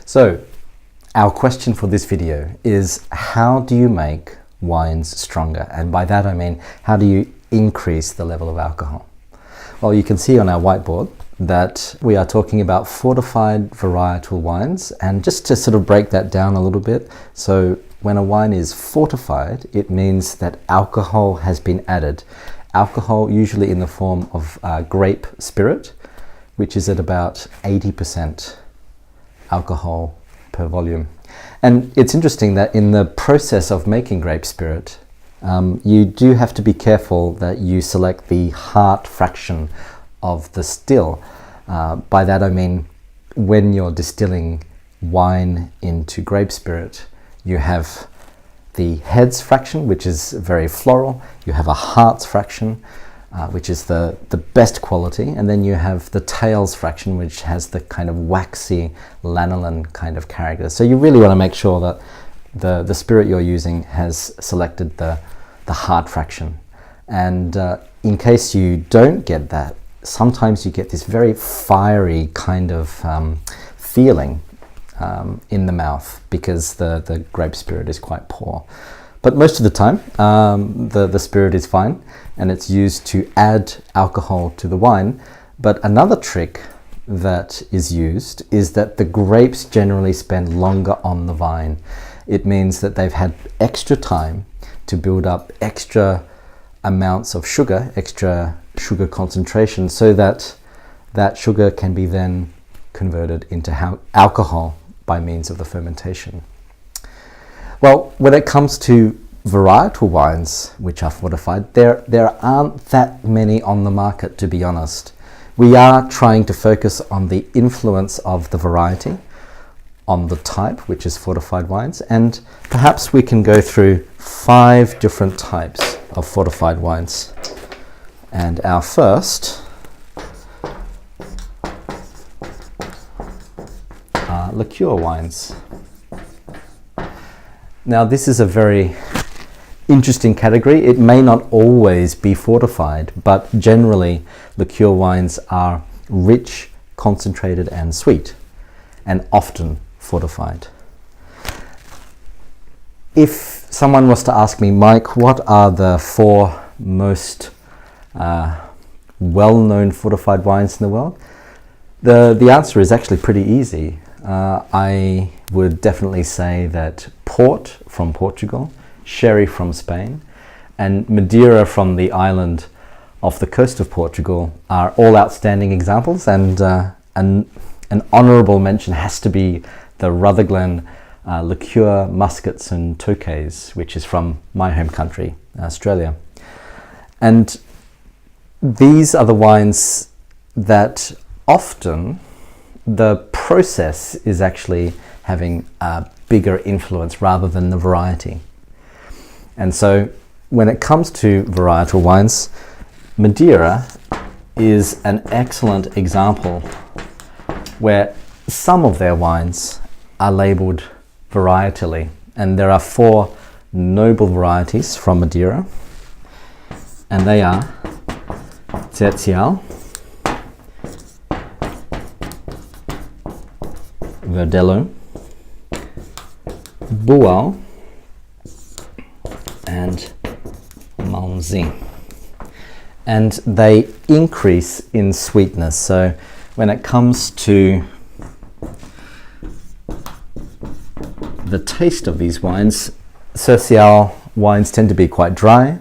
So our question for this video is, how do you make wines stronger? And by that I mean, how do you increase the level of alcohol? Well, you can see on our whiteboard that we are talking about fortified varietal wines. And just to sort of break that down a little bit, so when a wine is fortified, it means that alcohol has been added. Alcohol usually in the form of grape spirit, which is at about 80% alcohol per volume. And it's interesting that in the process of making grape spirit, you do have to be careful that you select the heart fraction of the still. By that I mean, when you're distilling wine into grape spirit, you have the heads fraction, which is very floral. You have a hearts fraction, which is the best quality, and then you have the tails fraction, which has the kind of waxy lanolin kind of character. So you really want to make sure that the spirit you're using has selected the heart fraction. And in case you don't get that, sometimes you get this very fiery kind of feeling in the mouth because the grape spirit is quite poor. But most of the time, the spirit is fine, and it's used to add alcohol to the wine. But another trick that is used is that the grapes generally spend longer on the vine. It means that they've had extra time to build up extra amounts of sugar, extra sugar concentration, so that that sugar can be then converted into alcohol by means of the fermentation. Well, when it comes to varietal wines which are fortified, there aren't that many on the market, to be honest. We are trying to focus on the influence of the variety on the type, which is fortified wines, and perhaps we can go through 5 different types of fortified wines. And our first are liqueur wines. Now, this is a very interesting category. It may not always be fortified, but generally liqueur wines are rich, concentrated and sweet, and often fortified. If someone was to ask me, Mike, what are the 4 most well-known fortified wines in the world? The answer is actually pretty easy. I would definitely say that Port from Portugal, Sherry from Spain, and Madeira from the island off the coast of Portugal are all outstanding examples, and an honourable mention has to be the Rutherglen liqueur muskets and tokais, which is from my home country, Australia. And these are the wines that often the process is actually having a bigger influence rather than the variety. And so when it comes to varietal wines, Madeira is an excellent example where some of their wines are labelled varietally, and there are 4 noble varieties from Madeira, and they are Tzetzal, Verdelho, Bual, and Malmsey. And they increase in sweetness. So when it comes to the taste of these wines, Tzetzal wines tend to be quite dry,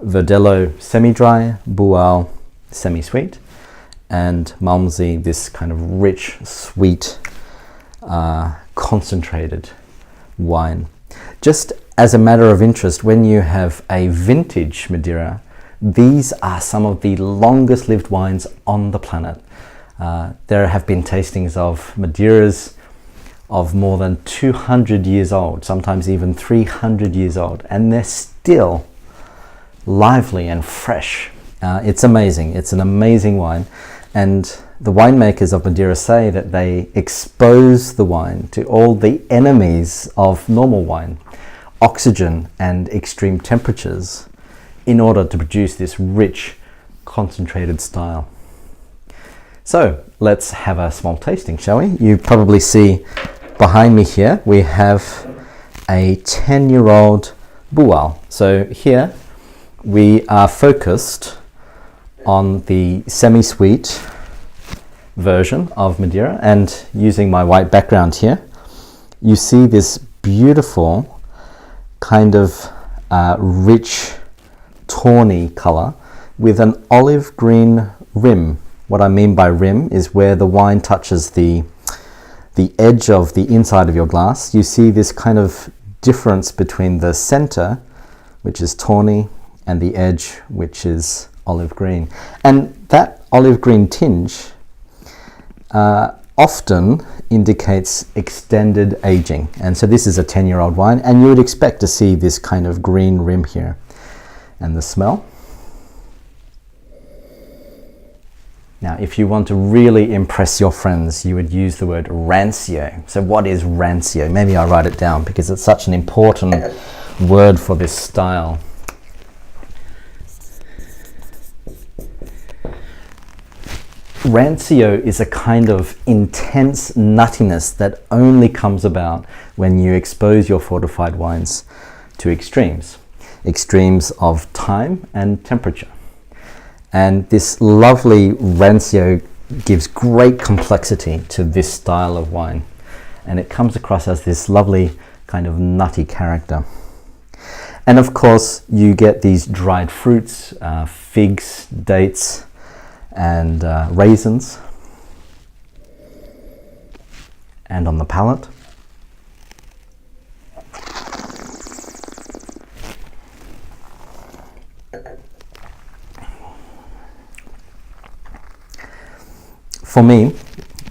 Verdelho semi-dry, Bual semi-sweet, and Malmsey this kind of rich, sweet, concentrated wine. Just as a matter of interest, when you have a vintage Madeira, these are some of the longest lived wines on the planet. There have been tastings of Madeiras of more than 200 years old, sometimes even 300 years old, and they're still lively and fresh. It's amazing. It's an amazing wine, and the winemakers of Madeira say that they expose the wine to all the enemies of normal wine, oxygen and extreme temperatures, in order to produce this rich, concentrated style. So let's have a small tasting, shall we? You probably see behind me here we have a 10-year-old Bual. So here we are focused on the semi-sweet version of Madeira, and using my white background here, you see this beautiful kind of rich tawny color with an olive green rim. What I mean by rim is where the wine touches the edge of the inside of your glass. You see this kind of difference between the center, which is tawny, and the edge, which is olive green. And that olive green tinge often indicates extended aging. And so this is a 10-year-old wine, and you would expect to see this kind of green rim here. And the smell. Now, if you want to really impress your friends, you would use the word rancio. So what is rancio? Maybe I'll write it down because it's such an important word for this style. Rancio is a kind of intense nuttiness that only comes about when you expose your fortified wines to extremes of time and temperature. And this lovely rancio gives great complexity to this style of wine, and it comes across as this lovely kind of nutty character. And of course you get these dried fruits, figs, dates, and raisins, and on the palate. For me,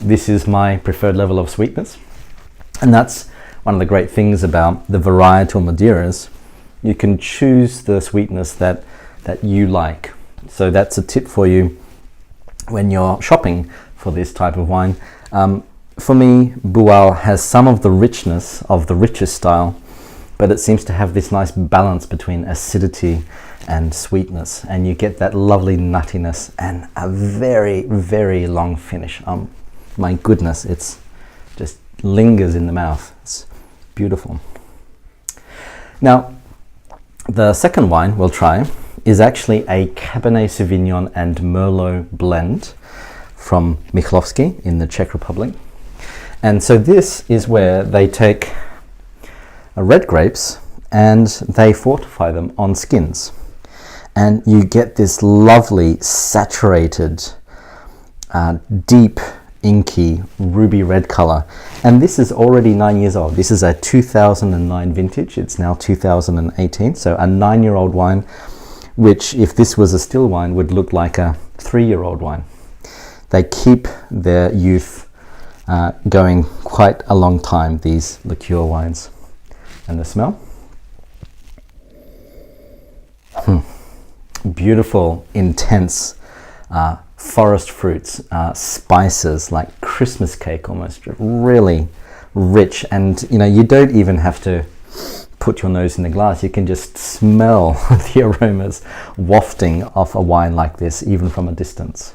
this is my preferred level of sweetness, and that's one of the great things about the varietal Madeiras. You can choose the sweetness that you like. So that's a tip for you when you're shopping for this type of wine. For me, Bual has some of the richness of the richest style, but it seems to have this nice balance between acidity and sweetness, and you get that lovely nuttiness and a very, very long finish. My goodness, it's just lingers in the mouth. It's beautiful. Now, the second wine we'll try is actually a Cabernet Sauvignon and Merlot blend from Michlovsky in the Czech Republic. And so this is where they take red grapes and they fortify them on skins. And you get this lovely, saturated, deep, inky, ruby red color. And this is already 9 years old. This is a 2009 vintage. It's now 2018. So a 9-year-old wine, which if this was a still wine would look like a 3-year-old wine. They keep their youth going quite a long time, these liqueur wines. And the smell? Beautiful, intense forest fruits, spices like Christmas cake almost, really rich. And you don't even have to put your nose in the glass. You can just smell the aromas wafting off a wine like this, even from a distance.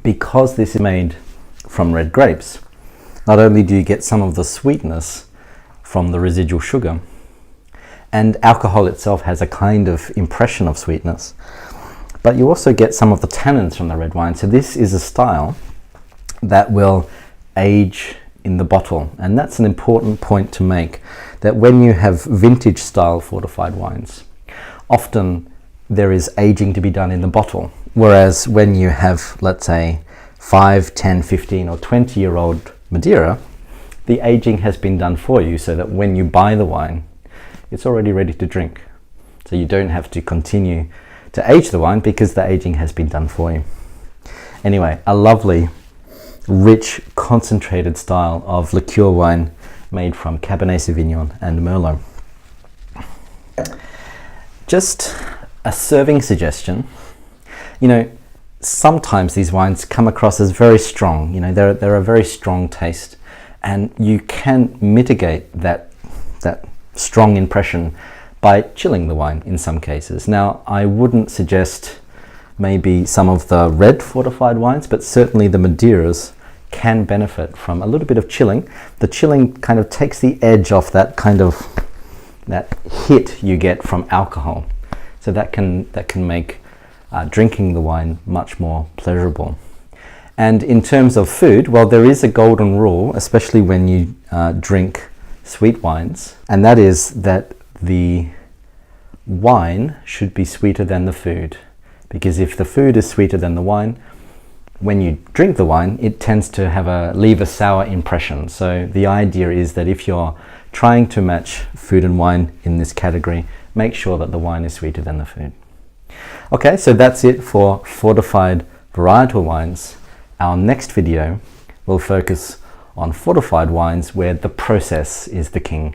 Because this is made from red grapes, not only do you get some of the sweetness from the residual sugar, and alcohol itself has a kind of impression of sweetness, but you also get some of the tannins from the red wine. So this is a style that will age in the bottle, and that's an important point to make, that when you have vintage style fortified wines, often there is aging to be done in the bottle. Whereas when you have, let's say, 5, 10, 15 or 20-year-old Madeira, the aging has been done for you, so that when you buy the wine, it's already ready to drink. So you don't have to continue to age the wine because the aging has been done for you. Anyway, a lovely, rich, concentrated style of liqueur wine made from Cabernet Sauvignon and Merlot. Just a serving suggestion. Sometimes these wines come across as very strong. They're a very strong taste, and you can mitigate that strong impression by chilling the wine in some cases. Now, I wouldn't suggest maybe some of the red fortified wines, but certainly the Madeiras can benefit from a little bit of chilling. The chilling kind of takes the edge off that kind of that hit you get from alcohol. So that can make drinking the wine much more pleasurable. And in terms of food, well, there is a golden rule, especially when you drink sweet wines, and that is that the wine should be sweeter than the food. Because if the food is sweeter than the wine, when you drink the wine, it tends to leave a sour impression. So the idea is that if you're trying to match food and wine in this category, make sure that the wine is sweeter than the food. Okay, so that's it for fortified varietal wines. Our next video will focus on fortified wines where the process is the king.